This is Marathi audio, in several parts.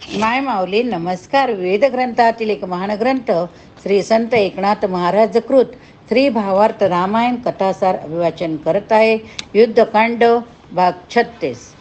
माय माऊली नमस्कार. वेद ग्रंथातील एक महान ग्रंथ श्री संत एकनाथ महाराज कृत श्री भावार्थ रामायण कथासार अभिवाचन करत आहे. युद्धकांड भाग 36.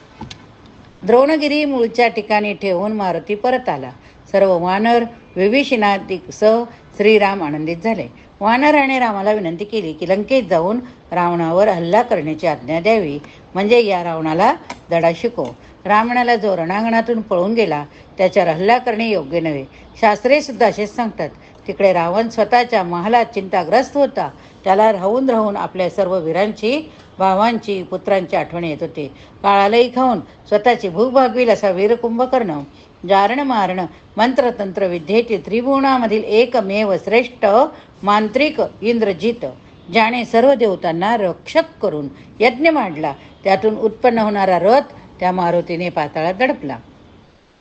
द्रोणगिरी मूळच्या ठिकाणी ठेवून मारुती परत आला. सर्व वानर विभीषणासह श्रीराम आनंदित झाले. वानराने रामाला विनंती केली की लंकेत जाऊन रावणावर हल्ला करण्याची आज्ञा द्यावी, म्हणजे या रावणाला धडा शिकव. रावणाला जो रणांगणातून पळून गेला त्याच्यावर हल्ला करणे योग्य नव्हे. शास्त्रे सुद्धा असेच सांगतात. तिकडे रावण स्वतःच्या महालात चिंताग्रस्त होता. त्याला राहून राहून आपल्या सर्व वीरांची, भावांची, पुत्रांची आठवण येत होती. काळालही खाऊन स्वतःची भूक भागवील असा वीर कुंभकर्ण जारण मारण मंत्रतंत्र विद्येचे त्रिभुवनामधील एकमेव श्रेष्ठ मांत्रिक इंद्रजित, ज्याने सर्व देवतांना रक्षक करून यज्ञ मांडला, त्यातून उत्पन्न होणारा रथ त्या मारुतीने पाताळात दडपला.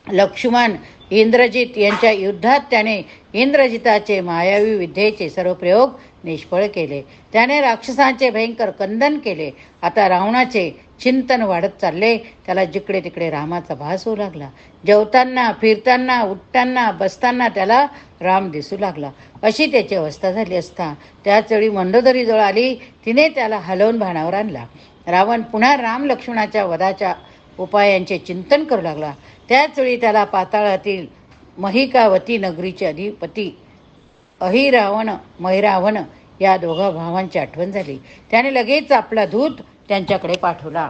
लक्ष्मण इंद्रजित यांच्या युद्धात त्याने इंद्रजिताचे मायावी विद्येचे सर्व प्रयोग निष्फळ केले. त्याने राक्षसांचे भयंकर कंदन केले. आता रावणाचे चिंतन वाढत चालले. त्याला जिकडे तिकडे रामाचा भास होऊ लागला. जेवताना, फिरताना, उठताना, बसताना त्याला राम दिसू लागला. अशी त्याची अवस्था झाली असता त्याचवेळी मंदोदरी जवळ आली. तिने त्याला हलवून भानावर आणला. रावण पुन्हा राम लक्ष्मणाच्या वधाच्या उपायांचे चिंतन करू लागला. त्याचवेळी त्याला पाताळातील महिकावती नगरीचे अधिपती अहिरावण मैरावण या दोघा भावांची आठवण झाली. त्याने लगेच आपला दूत त्यांच्याकडे पाठवला.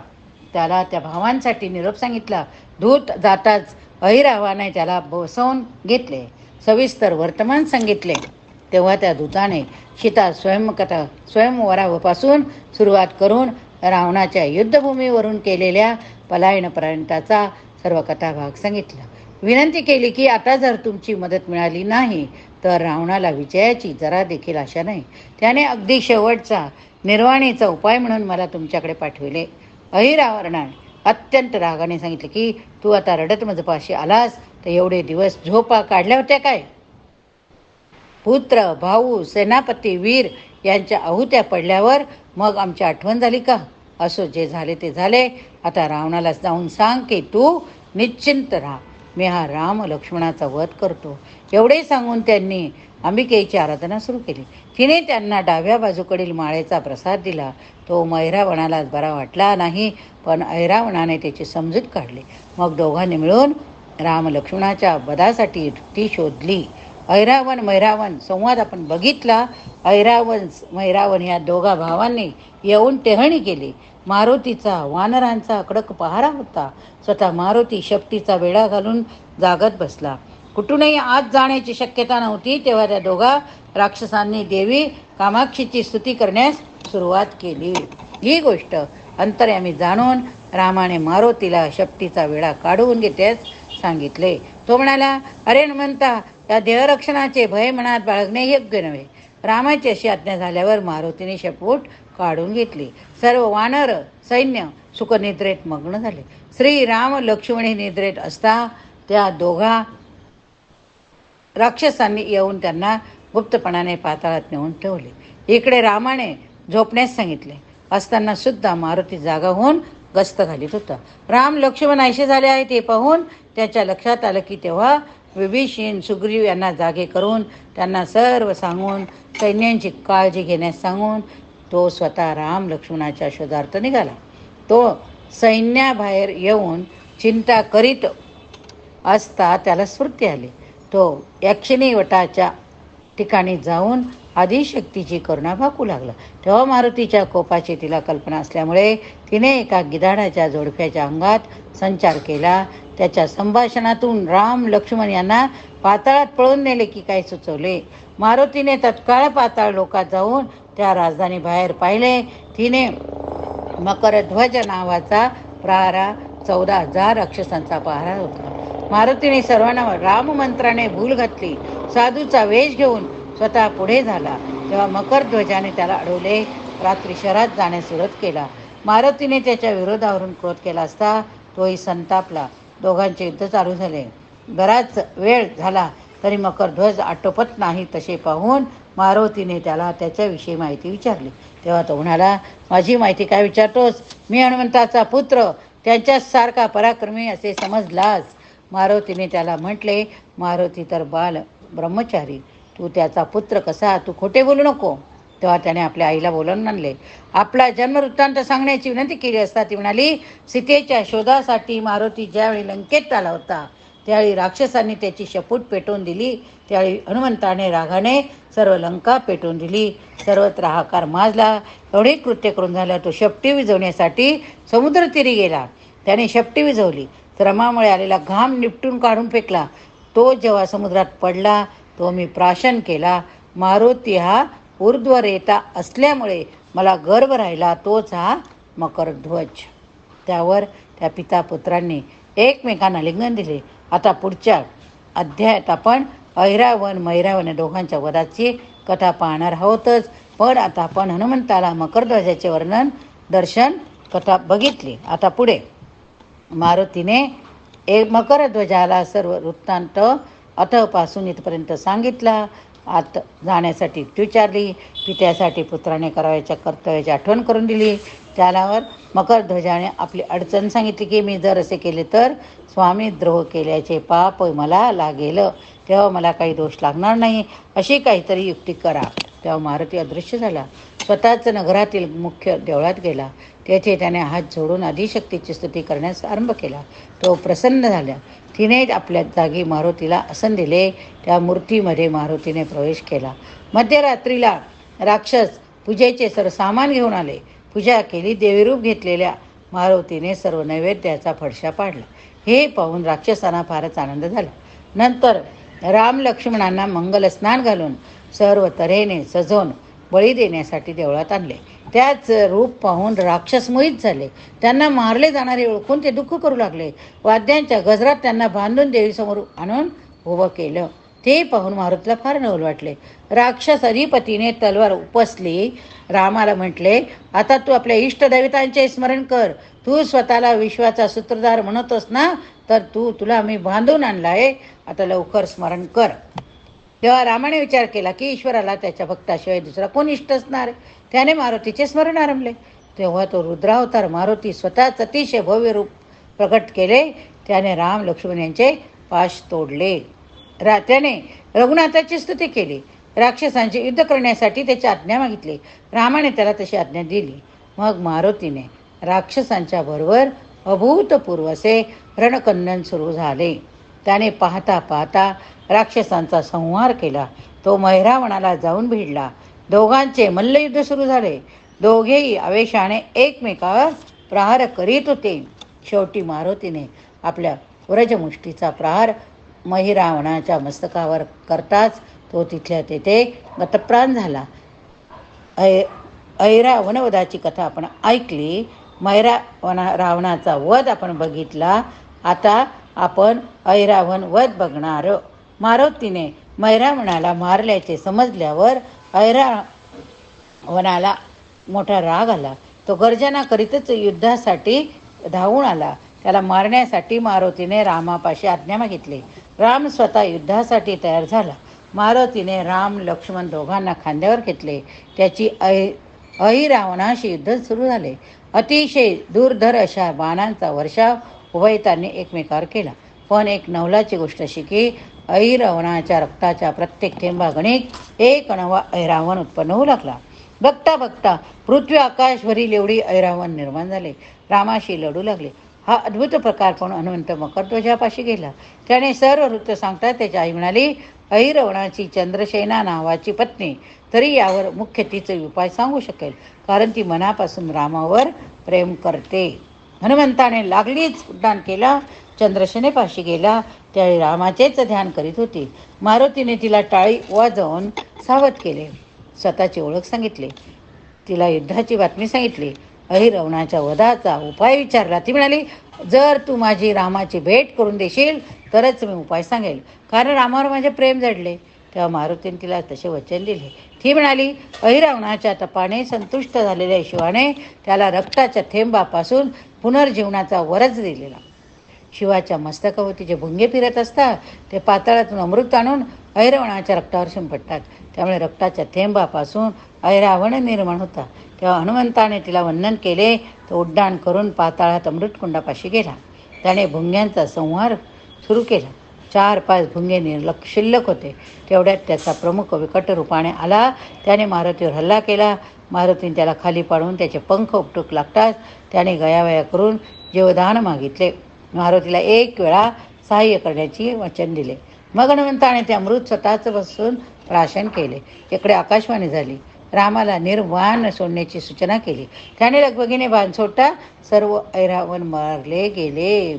त्याला त्या भावांसाठी निरोप सांगितला. दूत जाताच अहिरावाने त्याला बसवून घेतले, सविस्तर वर्तमान सांगितले. तेव्हा त्या दूताने सीता स्वयंवरापासून सुरुवात करून रावणाच्या युद्धभूमीवरून केलेल्या पलायनपर्यंतचा सर्व कथाभाग सांगितला. विनंती केली की आता जर तुमची मदत मिळाली नाही तर रावणाला विजयाची जरा देखील आशा नाही. त्याने अगदी शेवटचा निर्वाणीचा उपाय म्हणून मला तुमच्याकडे पाठविले. अहिरावणाने अत्यंत रागाने सांगितले की तू आता रडत माझपाशी आलास तर एवढे दिवस झोपा काढल्या होत्या काय? पुत्र, भाऊ, सेनापती, वीर यांच्या आहुत्या पडल्यावर मग आमची आठवण झाली का? असो, जे झाले ते झाले. आता रावणाला जाऊन सांग की तू निश्चिंत राहा, मी हा राम लक्ष्मणाचा वध करतो. एवढे सांगून त्यांनी अंबिकेची आराधना सुरू केली. तिने त्यांना डाव्या बाजूकडील माळेचा प्रसाद दिला. तो मैरावणाला बरा वाटला नाही, पण ऐरावणाने त्याची समजूत काढली. मग दोघांनी मिळून राम लक्ष्मणाच्या वधासाठी ती शोधली. ऐरावण मैरावण संवाद आपण बघितला. ऐरावण मैरावण या दोघा भावांनी येऊन टेहळणी केली. मारुतीचा वानरांचा कडक पहारा होता. स्वतः मारुती शक्तीचा वेढा घालून जागत बसला. कुठूनही आत जाण्याची शक्यता नव्हती. तेव्हा त्या दोघा राक्षसांनी देवी कामाक्षीची स्तुती करण्यास सुरुवात केली. ही गोष्ट अंतर्यामी जाणून रामाने मारुतीला शक्तीचा वेढा काढून घेण्यास सांगितले. तो म्हणाला, अरे हनुमंता, या देहरक्षणाचे भय मनात बाळगणे योग्य नव्हे. रामाची अशी आज्ञा झाल्यावर मारुतीने शपवूट काढून घेतली. सर्व वानर सैन्य सुखनिद्रेत मग्न झाले. श्री राम लक्ष्मणी निद्रेत असता त्या दोघा राक्षसांनी येऊन त्यांना गुप्तपणाने पाताळात नेऊन ठेवले. इकडे रामाने झोपण्यास सांगितले असताना सुद्धा मारुती जागा होऊन गस्त घालीत होता. राम लक्ष्मण नाहीसे झाले आहे ते पाहून त्याच्या लक्षात आलं की तेव्हा विभीषण सुग्रीव यांना जागे करून त्यांना सर्व सांगून सैन्यांची काळजी घेण्यास सांगून तो स्वतः राम लक्ष्मणाच्या शोधार्थ निघाला. तो सैन्याबाहेर येऊन चिंता करीत असता त्याला स्फूर्ती आली. तो यक्षिणी वटाच्या ठिकाणी जाऊन आदिशक्तीची करुणा भाकू लागला. तेव्हा मारुतीच्या कोपाची तिला कल्पना असल्यामुळे तिने एका गिधाडाच्या जोडप्याच्या अंगात संचार केला. त्याच्या संभाषणातून राम लक्ष्मण यांना पाताळात पळून नेले की काय सुचवले. मारुतीने तत्काळ पाताळ लोकात जाऊन त्या राजधानी बाहेर पाहिले. तिने मकरध्वज नावाचा प्रहारा 14,000 राक्षसांचा पहारा होता. मारुतीने सर्वांना राममंत्राने भूल घातली. साधूचा वेश घेऊन स्वतः पुढे झाला. तेव्हा मकरध्वजाने त्याला अडवले. रात्री शहरात जाण्यास विरोध केला. मारुतीने त्याच्या विरोधावरून क्रोध केला असता तोही संतापला. दोघांचे युद्ध चालू झाले. बराच वेळ झाला तरी मकरध्वज आटोपत नाही. तसे पाहून मारुतीने त्याला त्याच्याविषयी माहिती विचारली. तेव्हा तो म्हणाला, माझी माहिती काय विचारतोस? मी हनुमंताचा पुत्र, त्यांच्यासारखा पराक्रमी असे समजलास. मारुतीने त्याला म्हटले, मारुती तर बाल ब्रह्मचारी, तू त्याचा पुत्र कसा, तू खोटे बोलू नको. तेव्हा त्याने आपल्या आईला बोलावून आणले. आपला जन्मवृत्तांत सांगण्याची विनंती केली असता ती म्हणाली, सीतेच्या शोधासाठी मारुती ज्यावेळी लंकेत आला होता त्यावेळी राक्षसांनी त्याची शपूट पेटवून दिली. त्यावेळी हनुमंताने रागाने सर्व लंका पेटवून दिली. सर्वत्र हाकार माजला. एवढे कृत्य करून झालं तो शेपटी विझवण्यासाठी समुद्रतीरी गेला. त्याने शेपटी विझवली. श्रमामुळे आलेला घाम निपटून काढून फेकला. तो जेव्हा समुद्रात पडला तो मी प्राशन केला. मारुती हा ऊर्ध्वरेता असल्यामुळे मला गर्व राहिला, तोच हा मकरध्वज. त्यावर त्या पिता पुत्रांनी एकमेकांना लिंगन दिले. आता पुढच्या अध्यायात आपण ऐरावण मैरावण दोघांच्या वधाची कथा पाहणार आहोतच. पण आता आपण हनुमंताला मकरध्वजाचे वर्णन दर्शन कथा बघितली. आता पुढे मारुतीने मकरध्वजाला सर्व वृत्तांत अथपासून इथपर्यंत सांगितला. आत जाण्यासाठी विचारली. पित्यासाठी पुत्राने करावयाच्या कर्तव्याची आठवण करून दिली. त्यावर मकरध्वजाने आपली अडचण सांगितली की मी जर असे केले तर स्वामी द्रोह केल्याचे पाप मला लागेल, तेव्हा मला काही दोष लागणार नाही, अशी काहीतरी युक्ती करा. तेव्हा मारुती अदृश्य झाला. स्वतःच नगरातील मुख्य देवळात गेला. तेथे त्याने हात जोडून आदिशक्तीची स्तुती करण्यास आरंभ केला. तो प्रसन्न झाला. तिने आपल्या जागी मारुतीला आसन दिले. त्या मूर्तीमध्ये मारुतीने प्रवेश केला. मध्यरात्रीला राक्षस पूजेचे सर्व सामान घेऊन आले. पूजा केली. देवीरूप घेतलेल्या मारुतीने सर्व नैवेद्याचा फडशा पाडला. हे पाहून राक्षसांना फारच आनंद झाला. नंतर राम लक्ष्मणांना मंगल स्नान घालून सर्व तऱ्हेने सजवून बळी देण्यासाठी देवळात आणले. त्याच रूप पाहून राक्षस मोहित झाले. त्यांना मारले जाणारे ओळखून ते दुःख करू लागले. वाद्यांच्या गजरात त्यांना बांधून देवीसमोर आणून उभं केलं. ते पाहून मारुतीला फार नवल वाटले. राक्षस अधिपतीने तलवार उपसली. रामाला म्हटले, आता तू आपल्या इष्टदैवतांचे स्मरण कर. तू स्वतःला विश्वाचा सूत्रधार म्हणतोस ना, तर तुला मी बांधून आणलाय, आता लवकर स्मरण कर. तेव्हा रामाने विचार केला की ईश्वराला त्याच्या भक्ताशिवाय दुसरा कोण इष्ट असणार. त्याने मारुतीचे स्मरण आरंभले. तेव्हा तो रुद्रावतार मारुती स्वतःच अतिशय भव्य रूप प्रकट केले. त्याने राम लक्ष्मण यांचे पाश तोडले. त्याने रघुनाथाची स्तुती केली. राक्षसांचे युद्ध करण्यासाठी त्याची आज्ञा मागितली. रामाने त्याला तशी आज्ञा दिली. मग मारुतीने राक्षसांच्या बरोबर अभूतपूर्व असे रणकंदन सुरू झाले. त्याने पाहता पाहता राक्षसांचा संहार केला. तो मैरावणाला जाऊन भिडला. दोघांचे मल्लयुद्ध सुरू झाले. दोघेही आवेशाने एकमेकावर प्रहार करीत होते. शेवटी मारुतीने आपल्या व्रजमुष्टीचा प्रहार मैरावणाच्या मस्तकावर करताच तो तिथल्या तेथे गतप्राण झाला. ऐरावणवधाची कथा आपण ऐकली. रावणाचा वध आपण बघितला. आता आपण ऐरावण वध बघणार. मारुतीने मैरावणाला मारल्याचे समजल्यावर ऐरावणाला मोठा राग आला. तो गर्जना करीतच युद्धासाठी धावून आला. त्याला मारण्यासाठी मारुतीने रामापाशी आज्ञा मागितली. राम स्वतः युद्धासाठी तयार झाला. मारुतीने राम लक्ष्मण दोघांना खांद्यावर घेतले. त्याची ऐरावणाशी युद्ध सुरू झाले. अतिशय दूरधर अशा बाणांचा वर्षाव उभयतांनी एकमेकावर केला. पण एक नवलाची गोष्ट अशी की ऐरावणाच्या रक्ताच्या प्रत्येक थेंबागणिक एक नवा ऐरावण उत्पन्न होऊ लागला. बघता बघता पृथ्वी आकाशभरील एवढी ऐरावण निर्माण झाले. रामाशी लढू लागले. हा अद्भुत प्रकार पण हनुमंत मकरध्वजापाशी गेला. त्याने सर्व वृत्त सांगता त्याची आई म्हणाली, ऐरावणाची चंद्रसेना नावाची पत्नी तरी यावर मुख्य तिचे उपाय सांगू शकेल, कारण ती मनापासून रामावर प्रेम करते. हनुमंताने लागलीच उड्डाण केला. चंद्रसेनेपाशी गेला. त्यावेळी रामाचेच ध्यान करीत होती. मारुतीने तिला टाळी वाजवून सावध केले. स्वतःची ओळख सांगितली. तिला युद्धाची बातमी सांगितली. ऐरावणाच्या वधाचा उपाय विचारला. ती म्हणाली, जर तू माझी रामाची भेट करून देशील तरच मी उपाय सांगेल, कारण रामावर माझे प्रेम जडले. तेव्हा मारुतीने तिला तसे वचन दिले. ती म्हणाली, ऐरावणाच्या तपाने संतुष्ट झालेल्या शिवाने त्याला रक्ताच्या थेंबापासून पुनर्जीवनाचा वरच दिलेला. शिवाच्या मस्तकावरती जे भुंगे फिरत असतात ते पाताळातून अमृत आणून ऐरावणाच्या रक्तावर शिंपडतात. त्यामुळे रक्ताच्या थेंबापासून ऐरावण निर्माण होता. तेव्हा हनुमंताने तिला वंदन केले. तो उड्डाण करून पाताळात अमृतकुंडापाशी गेला. त्याने भुंग्यांचा संहार सुरू केला. 4-5 भुंगे शिल्लक होते. तेवढ्यात त्याचा प्रमुख विकट रूपाने आला. त्याने मारुतीवर हल्ला केला. मारुतीने त्याला खाली पाडून त्याचे पंख उपटूक लागताच त्याने गयावया करून जीवदान मागितले. मारुतीला 1 वेळा सहाय्य करण्याची वचन दिले. मग हनुमंताने ते अमृत स्वतःच बसून प्राशन केले. इकडे आकाशवाणी झाली. रामाला निर्वाण सोडण्याची सूचना केली. त्याने लगबगीने बाण सोडता सर्व ऐरावण मारले गेले.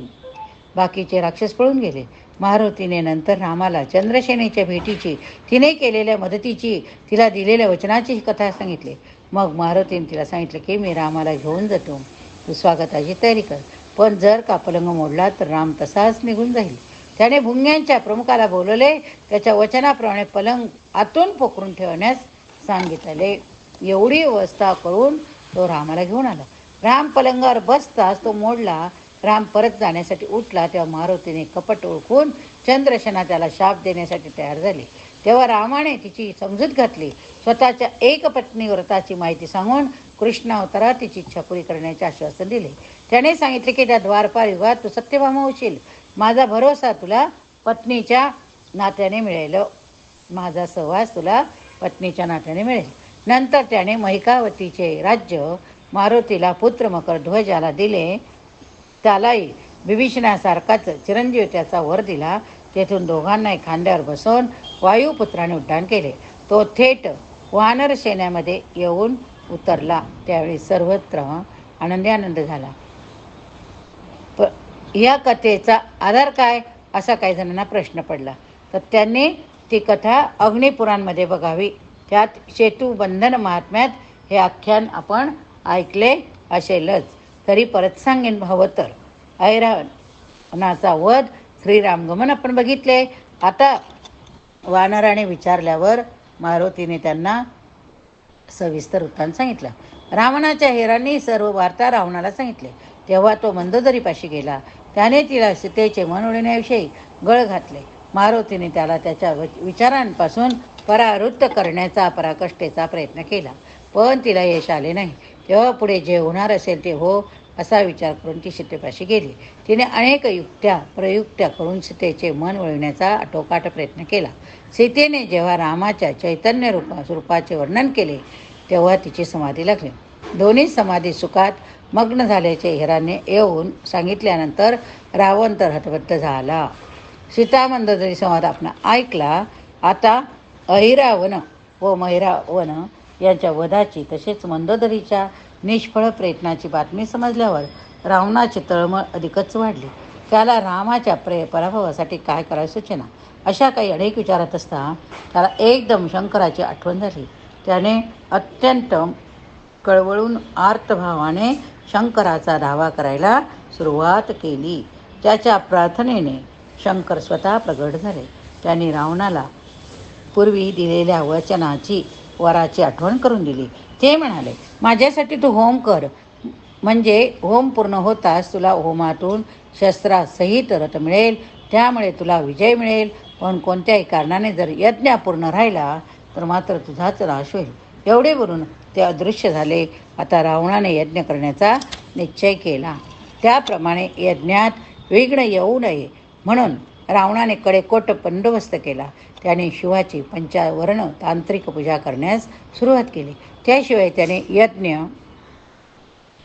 बाकीचे राक्षस पळून गेले. मारुतीने नंतर रामाला चंद्रसेनेच्या भेटीची, तिने केलेल्या मदतीची, तिला दिलेल्या वचनाची कथा सांगितली. मग मारुतीने तिला सांगितले की मी रामाला घेऊन जातो, तू स्वागताची तयारी कर. पण जर का पलंग मोडला तर राम तसाच निघून जाईल. त्याने भुंग्यांच्या प्रमुखाला बोलवले. त्याच्या वचनाप्रमाणे पलंग आतून पोखरून ठेवण्यास सांगितले. एवढी व्यवस्था करून तो रामाला घेऊन आला. राम पलंगावर बसताच तो मोडला. राम परत जाण्यासाठी उठला तेव्हा मारुतीने कपट ओळखून चंद्रसेना त्याला शाप देण्यासाठी तयार झाली. तेव्हा रामाने तिची समजूत घातली. स्वतःच्या एकपत्नी व्रताची माहिती सांगून कृष्णावतारात तिची इच्छा पुरी करण्याचे आश्वासन दिले. त्याने सांगितले की त्या द्वारपार युगात तू सत्यभामा होशील. माझा भरोसा तुला पत्नीच्या नात्याने मिळेल. माझा सहवास तुला पत्नीच्या नात्याने मिळेल. नंतर त्याने महिकावतीचे राज्य मारुतीला पुत्र मकरध्वजाला दिले. त्यालाही विभीषणासारखाच चिरंजीव त्याचा वर दिला. तेथून दोघांनाही खांद्यावर बसवून वायुपुत्राने उड्डाण केले. तो थेट वानर सैन्यामध्ये येऊन उतरला. त्यावेळी सर्वत्र आनंद झाला. या कथेचा आधार काय असा काही जणांना प्रश्न पडला, तर त्यांनी ती कथा अग्निपुराणमध्ये बघावी. त्यात सेतुबंधन महात्म्यात हे आख्यान आपण ऐकले असेलच. तरी परत सांगेन हवं तर. ऐरावणाचा वध, श्रीरामगमन आपण बघितले. आता वानराने विचारल्यावर मारुतीने त्यांना सविस्तर वृत्तांत सांगितला. रावणाच्या हेरांनी सर्व वार्ता रावणाला सांगितले. तेव्हा तो मंदोदरीपाशी गेला. त्याने तिला सीतेचे मन ओढण्याविषयी गळ घातले. मारुतीने त्याला त्याच्या विचारांपासून परावृत्त करण्याचा पराकाष्ठेचा प्रयत्न केला, पण तिला यश आले नाही. तेव्हा पुढे जे होणार असेल ते हो असा विचार करून ती सीतेपाशी गेली. तिने अनेक प्रयुक्त्या करून सीतेचे मन वळविण्याचा आटोकाट प्रयत्न केला. सीतेने जेव्हा रामाच्या चैतन्य रूपाचे वर्णन केले तेव्हा तिची समाधी लागली. दोन्ही समाधी सुखात मग्न झाल्याचे हेराने येऊन सांगितल्यानंतर रावण तर हतबद्ध झाला. सीता मंदोदरी संवाद आपण ऐकला. आता ऐरावण व मैरावण यांच्या वधाची तसेच मंदोदरीच्या निष्फळ प्रयत्नाची बातमी समजल्यावर रावणाची तळमळ अधिकच वाढली. त्याला रामाच्या पराभवासाठी काय करायला सुचेना. अशा काही अनेक विचारात असता त्याला एकदम शंकराची आठवण झाली. त्याने अत्यंत कळवळून आर्तभावाने शंकराचा धावा करायला सुरुवात केली. त्याच्या प्रार्थनेने शंकर स्वतः प्रगट झाले. त्यांनी रावणाला पूर्वी दिलेल्या वराची आठवण करून दिली. ते म्हणाले, माझ्यासाठी तू होम कर, म्हणजे होम पूर्ण होताच तुला होमातून शस्त्रासहित रथ मिळेल. त्यामुळे तुला विजय मिळेल. पण कोणत्याही कारणाने जर यज्ञ अपूर्ण राहिला तर मात्र तुझाच नाश होईल. एवढे बोलून ते अदृश्य झाले. आता रावणाने यज्ञ करण्याचा निश्चय केला. त्याप्रमाणे यज्ञात विघ्न येऊ नये म्हणून रावणाने कडेकोट बंदोबस्त केला. त्याने शिवाची पंचावर्ण तांत्रिक पूजा करण्यास सुरुवात केली. त्याशिवाय त्याने यज्ञ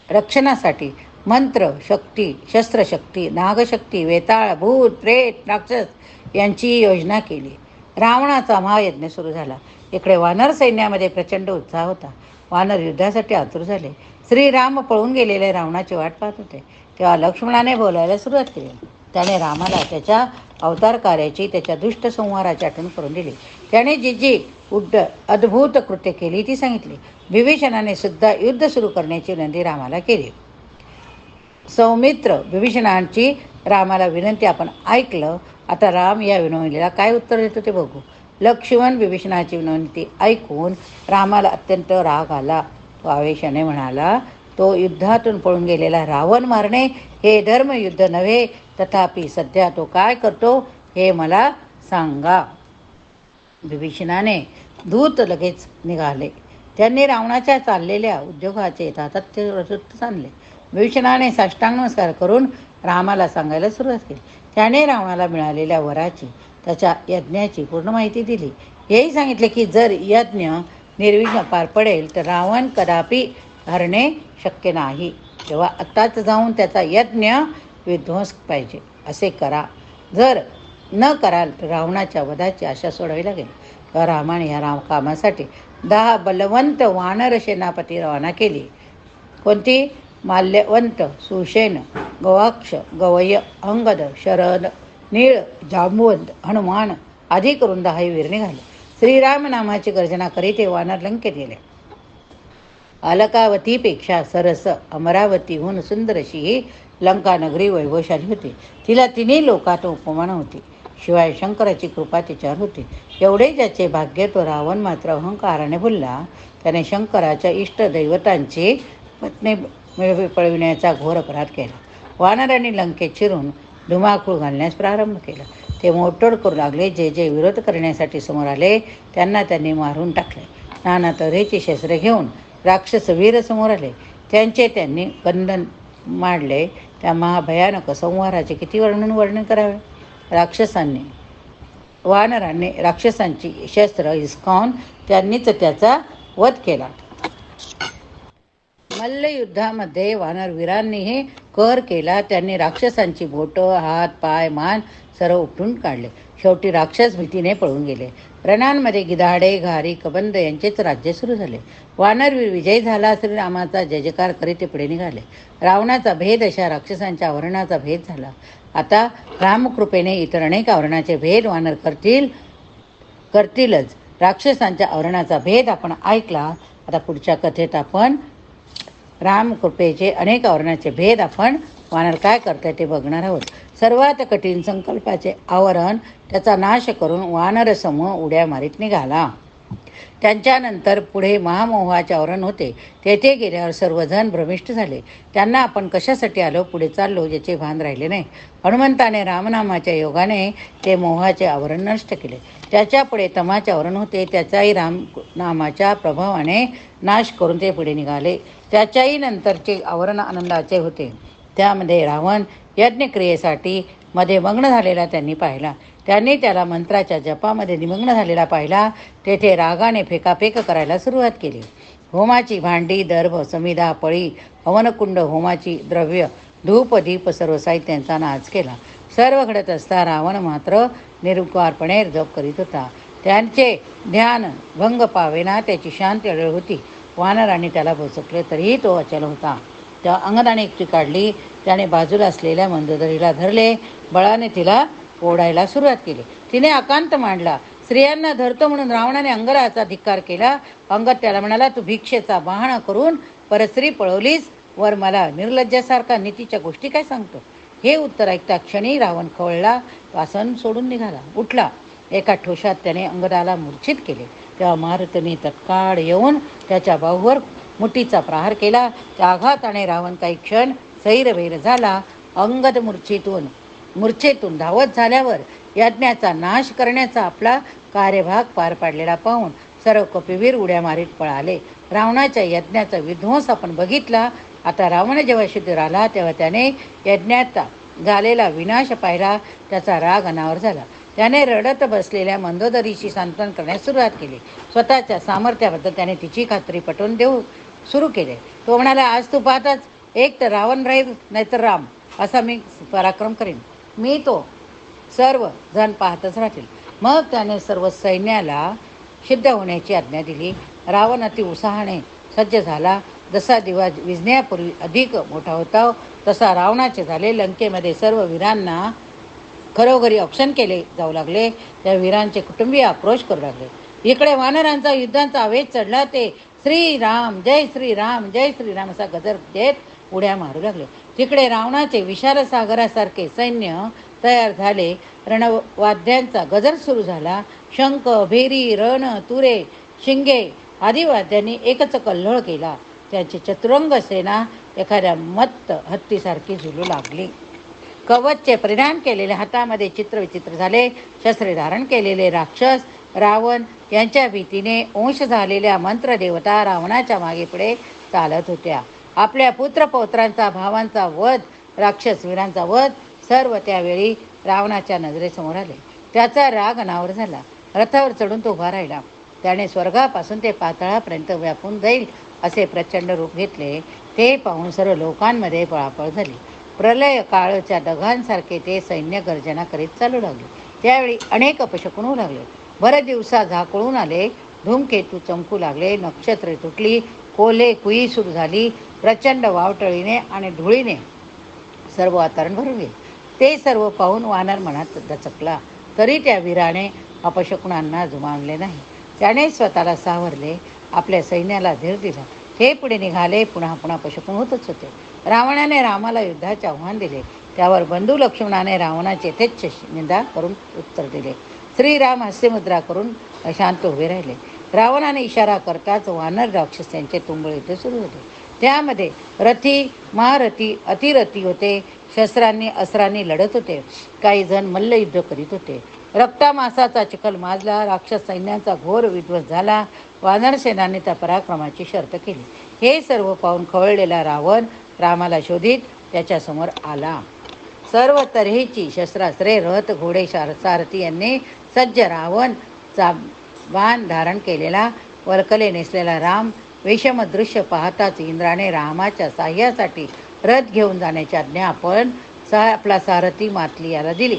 रक्षणासाठी मंत्र शक्ती, शस्त्रशक्ती, नागशक्ती, वेताळ, भूत, प्रेत, राक्षस यांची योजना केली. रावणाचा महायज्ञ सुरू झाला. इकडे वानर सैन्यामध्ये प्रचंड उत्साह होता. वानर युद्धासाठी आतुर झाले. श्रीराम पळून गेलेले रावणाची वाट पाहत होते. तेव्हा लक्ष्मणाने बोलायला सुरुवात केली. त्याने रामाला त्याच्या अवतार कार्याची, त्याच्या दुष्ट संहाराची आठवण करून दिली. त्याने जी अद्भुत कृत्य केली ती सांगितली. विभीषणाने सुद्धा युद्ध सुरू करण्याची विनंती रामाला केली. सौमित्र विभीषणांची रामाला विनंती आपण ऐकलं. आता राम या विनवणीला काय उत्तर देतो ते बघू. लक्ष्मण विभीषणाची विनंती ऐकून रामाला अत्यंत राग आला. तो आवेशाने म्हणाला, तो युद्धातून पळून गेलेला रावण मारणे हे धर्मयुद्ध नव्हे. तथापि सध्या तो काय करतो हे मला सांगा. विभीषणाने दूत लगेच निघाले. त्यांनी रावणाच्या चाललेल्या उद्योगाचे सातत्य वृत्त सांगले. विभीषणाने साष्टांग नमस्कार करून रामाला सांगायला सुरुवात केली. त्याने रावणाला मिळालेल्या वराची, त्याच्या यज्ञाची पूर्ण माहिती दिली. हेही सांगितले की जर यज्ञ निर्विघ्न पार पडेल तर रावण कदापि हरणे शक्य नाही. तेव्हा आत्ताच जाऊन त्याचा यज्ञ विध्वंस पाहिजे असे करा. जर न कराल तर रावणाच्या वधाची आशा सोडावी लागेल. तेव्हा रामाने या कामासाठी 10 बलवंत वानर सेनापती रवाना केली. कोणती? माल्यवंत, सुषेण, गवाक्ष, गवय, अंगद, शरद, नीळ, जांबुवंत, हनुमान आदी करून 10 वीर निघाले. श्रीराम नामाची गर्जना करीत ते वानर लंकेत गेले. अलकावतीपेक्षा सरस अमरावतीहून सुंदर अशी ही लंका नगरी वैभवशाली होती. तिला तिन्ही लोकात उपमान होती. शिवाय शंकराची कृपा तिच्यावर होती. एवढे ज्याचे भाग्य तो रावण मात्र अहंकाराने भुलला. त्याने शंकराच्या इष्टदैवतांची पत्नी पळविण्याचा घोर अपराध केला. वानरांनी लंकेत शिरून धुमाकूळ घालण्यास प्रारंभ केला. ते मोडतोड करू लागले. जे जे विरोध करण्यासाठी समोर आले त्यांना त्यांनी मारून टाकले. नाना तऱ्हेची शस्त्रे घेऊन राक्षस वीर समोर आले. त्यांचे त्यांनी बंधन मांडले. त्या महाभयानक संहाराचे किती वर्णन करावे. वानरांनी राक्षसांची शस्त्र हिसकावून त्यांनीच त्याचा वध केला. मल्लयुद्धामध्ये वानरवीरांनीही कहर केला. त्यांनी राक्षसांची बोटं, हात, पाय, मान सर्व उपटून काढले. शेवटी राक्षस भीतीने पळून गेले. रणांमध्ये गिधाडे, घारी, कबंद यांचेच राज्य सुरू झाले. वानरवीर विजयी झाला. श्रीरामाचा जयजयकार करीत ते पुढे निघाले. रावणाचा भेद अशा राक्षसांच्या आवरणाचा भेद झाला. आता रामकृपेने इतर अनेक आवरणाचे भेद वानर करतीलच. राक्षसांच्या आवरणाचा भेद आपण ऐकला. आता पुढच्या कथेत आपण रामकृपेचे अनेक आवरणाचे भेद आपण वानर काय करते ते बघणार आहोत. सर्वात कठीण संकल्पाचे आवरण त्याचा नाश करून वानर समूह उड्या मारीत निघाला. त्यांच्यानंतर पुढे महामोहाचे आवरण होते. तेथे गेल्यावर सर्वजण भ्रमिष्ट झाले. त्यांना आपण कशासाठी आलो, पुढे चाललो याचे भान राहिले नाही. हनुमंताने रामनामाच्या योगाने ते मोहाचे आवरण नष्ट केले. त्याच्या पुढे तमाचे आवरण होते. त्याचाही रामनामाच्या प्रभावाने नाश करून ते पुढे निघाले. त्याच्याही नंतरचे आवरण आनंदाचे होते. त्यामध्ये रावण यज्ञक्रियेसाठी मध्ये मग्न झालेला त्यांनी पाहिला. त्यांनी त्याला मंत्राच्या जपामध्ये निमग्न झालेला पाहिला. तेथे रागाने फेकाफेक करायला सुरुवात केली. होमाची भांडी, दर्भ, समिधा, पळी, हवनकुंड, होमाची द्रव्य, धूप, दीप सर्व साहित्यांचा नाच केला. सर्व घडत असता रावण मात्र निरुकारपणे जप करीत होता. त्यांचे ध्यान भंग पावेना. त्याची शांती अडळ होती. वानरांनी त्याला भोसकले तरीही तो अचल होता. त्या अंगदाने युक्ती काढली. त्याने बाजूला असलेल्या मंदोदरीला धरले. बळाने तिला ओढायला सुरुवात केली. तिने आकांत मांडला. स्त्रियांना धरतो म्हणून रावणाने अंगराचा धिक्कार केला. अंगद त्याला म्हणाला, तू भिक्षेचा बहाणा करून परस्त्री पळवलीस, वर मला निर्लज्जासारखा नीतीच्या गोष्टी काय सांगतो. हे उत्तर ऐकता क्षणी रावण खवळला. आसन सोडून निघाला, उठला. एका ठोशात त्याने अंगदाला मूर्छित केले. तेव्हा मारुतीने तत्काळ येऊन त्याच्या बाहूवर मुठीचा प्रहार केला. त्या आघाताने रावण काही क्षण सैरभैर झाला. अंगद मूर्छेतून धावत झाल्यावर यज्ञाचा नाश करण्याचा आपला कार्यभाग पार पाडलेला पाहून सर्व कपिवीर उड्या मारीत पळाले. रावणाच्या यज्ञाचा विध्वंस आपण बघितला. आता रावण जेव्हा शुद्धीवर आला तेव्हा त्याने यज्ञाचा झालेला विनाश पाहिला. त्याचा राग अनावर झाला. त्याने रडत बसलेल्या मंदोदरीची सांत्वन करण्यास सुरुवात केली. स्वतःच्या सामर्थ्याबद्दल त्याने तिची खात्री पटवून देऊ सुरू केले. तो म्हणाला, आज तू पाहताच, एक तर रावण राहील नाहीतर राम, असा मी पराक्रम करीन. मी तो सर्व जण पाहतच राहतील. मग त्याने सर्व सैन्याला सिद्ध होण्याची आज्ञा दिली. रावण अति उत्साहाने सज्ज झाला. जसा दिवा विझण्यापूर्वी अधिक मोठा होता तसा रावणाचे झाले. लंकेमध्ये सर्व वीरांना घरोघरी औक्षण केले जाऊ लागले. त्या वीरांचे कुटुंबीय आक्रोश करू लागले. इकडे वानरांचा युद्धांचा आवेश चढला. ते श्रीराम जय श्रीराम जय श्रीराम असा गजर देत उड्या मारू लागले. तिकडे रावणाचे विशाल सागरासारखे सैन्य तयार झाले. रणवाद्यांचा गजर सुरू झाला. शंख, भेरी, रण, तुरे, शिंगे आदी वाद्यांनी एकच कल्लोळ केला. त्यांची चतुरंग सेना एखाद्या मत्त हत्तीसारखी झुलू लागली. कवचचे परिधान केलेले, हातामध्ये चित्रविचित्र झाले शस्त्रे धारण केलेले राक्षस रावण यांच्या भीतीने अंश झालेल्या मंत्रदेवता रावणाच्या मागे पुढे चालत होत्या. आपल्या पुत्रपौत्रांचा, भावांचा वध, राक्षस वीरांचा वध सर्व त्यावेळी रावणाच्या नजरेसमोर आले. त्याचा राग अनावर झाला. रथावर चढून तो उभा राहिला. त्याने स्वर्गापासून ते पाताळापर्यंत व्यापून जाईल असे प्रचंड रूप घेतले. ते पाहून सर्व लोकांमध्ये पळापळ झाली. प्रलय काळच्या ढगांसारखे ते सैन्य गर्जना करीत चालू लागले. त्यावेळी अनेक अपशकुन होऊ लागले. बरेच दिवसा झाकळून आले. धूमकेतू चमकू लागले. नक्षत्रे तुटली. कोल्हे कुई सुरू झाली. प्रचंड वावटळीने आणि धुळीने सर्व वातावरण भरून गेले. ते सर्व पाहून वानर मनात दचकला. तरी त्या वीराने अपशकुनांना जुमानले नाही. त्याने स्वतःला सावरले. आपल्या सैन्याला धीर दिला. हे पुढे निघाले. पुन्हा पुन्हा अपशकुन होतच होते. रावणाने रामाला युद्धाचे आव्हान दिले. त्यावर बंधू लक्ष्मणाने रावणाचे यथेच्छ निंदा करून उत्तर दिले. श्रीराम हास्यमुद्रा करून अशांत उभे राहिले. रावणाने इशारा करताच वानर राक्षसांचे तुंबळ युद्ध सुरू होते. त्यामध्ये रथी, महारथी, अतिरथी होते. शस्त्रांनी अस्त्रांनी लढत होते. काही जण मल्लयुद्ध करीत होते. रक्तामासाचा चिखल माजला. राक्षस सैन्याचा घोर विध्वंस झाला. वानर सेनाने त्या पराक्रमाची शर्त केली. हे सर्व पाहून खवळलेला रावण रामाला शोधित त्याच्यासमोर आला. सर्व तऱ्हेची शस्त्रास्त्रे, रथ, घोडे, सारथी यांनी सज्ज रावणचा बाण धारण केलेला वल्कले नेसलेला राम विषम दृश्य पाहताच इंद्राने रामाच्या साह्यासाठी रथ घेऊन जाण्याची आज्ञा आपण आपला सारथी मातली याला दिली.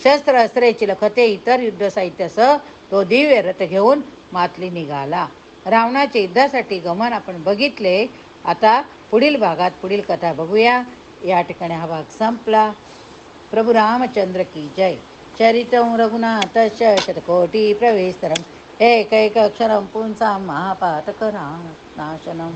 शस्त्र अस्त्रे, चिलखते, इतर युद्ध साहित्यासह तो दिव्य रथ घेऊन मातली निघाला. रावणाच्या युद्धासाठी गमन आपण बघितले. आता पुढील भागात पुढील कथा बघूया. या ठिकाणी हा भाग संपला. प्रभू रामचंद्र की जय. चरितं रघुनाथस्य शतकोटी प्रवेस्तरम् एकैक अक्षरं पुंसां महापातकनाशनम्.